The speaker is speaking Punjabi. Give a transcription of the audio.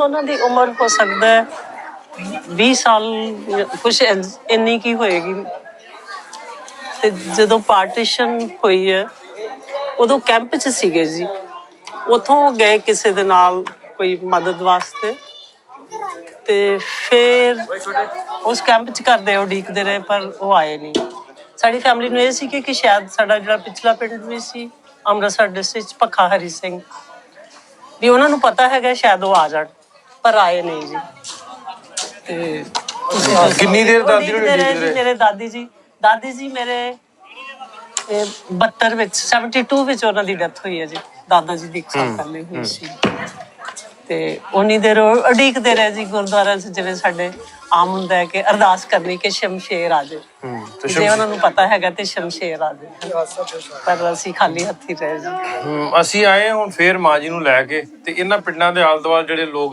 ਉਹਨਾਂ ਦੀ ਉਮਰ ਹੋ ਸਕਦਾ ਹੈ 20 ਸਾਲ, ਕੁਛ ਇੰਨੀ ਕੀ ਹੋਏਗੀ। ਤੇ ਜਦੋਂ ਪਾਰਟੀਸ਼ਨ ਹੋਈ ਹੈ ਉਦੋਂ ਕੈਂਪ 'ਚ ਸੀਗੇ ਜੀ, ਉੱਥੋਂ ਗਏ ਕਿਸੇ ਦੇ ਨਾਲ ਕੋਈ ਮਦਦ ਵਾਸਤੇ, ਤੇ ਫਿਰ ਉਸ ਕੈਂਪ 'ਚ ਘਰ ਦੇ ਉਡੀਕਦੇ ਰਹੇ ਪਰ ਉਹ ਆਏ ਨਹੀਂ। ਸਾਡੀ ਫੈਮਿਲੀ ਨੂੰ ਇਹ ਸੀ ਕਿ ਸ਼ਾਇਦ ਸਾਡਾ ਜਿਹੜਾ ਪਿਛਲਾ ਪਿੰਡ ਵੀ ਸੀ ਅੰਮ੍ਰਿਤਸਰ ਡਿਸਟ੍ਰਿਕਟ ਭੱਖਾ ਹਰੀ ਸਿੰਘ, ਵੀ ਉਹਨਾਂ ਨੂੰ ਪਤਾ ਹੈਗਾ ਸ਼ਾਇਦ ਉਹ ਆ ਜਾਣ, ਪਰ ਆਏ ਨਹੀਂ ਜੀ। ਤੇ ਕਿੰਨੀ ਦੇਰ ਦਾਦੀ ਨੂੰ ਰਹੇ ਜੀ? ਮੇਰੇ ਦਾਦੀ ਜੀ ਮੇਰੇ 72 ਵਿੱਚ 72 ਵਿੱਚ ਉਹਨਾਂ ਦੀ ਡੈਥ ਹੋਈ ਹੈ ਜੀ। ਦਾਦਾ ਜੀ ਦੀ 1 ਸਾਲ ਪਹਿਲੇ ਹੋਈ ਸੀ। ਤੇ ਉਨੀ ਦੇਰ ਉਡੀਕਦੇ ਰਹੇ ਜੀ ਗੁਰਦੁਆਰਾ 'ਚ, ਜਿਵੇਂ ਸਾਡੇ ਆਮ ਹੁੰਦਾ ਹੈ ਕਿ ਅਰਦਾਸ ਕਰਨੀ ਕਿ ਸ਼ਮਸ਼ੇਰ ਆ ਜਾਏ। ਜੇ ਉਹਨਾਂ ਨੂੰ ਪਤਾ ਹੈਗਾ ਤੇ ਸ਼ਮਸ਼ੇਰ ਆ ਜਾਏ, ਪਰ ਅਸੀਂ ਖਾਲੀ ਹੱਥੀ ਰਹੇ ਜੀ। ਅਸੀਂ ਆਏ ਹੁਣ ਫੇਰ ਮਾਂ ਜੀ ਨੂੰ ਲੈ ਕੇ, ਤੇ ਇਹਨਾਂ ਪਿੰਡਾਂ ਦੇ ਆਲੇ ਦੁਆਲੇ ਜਿਹੜੇ ਲੋਕ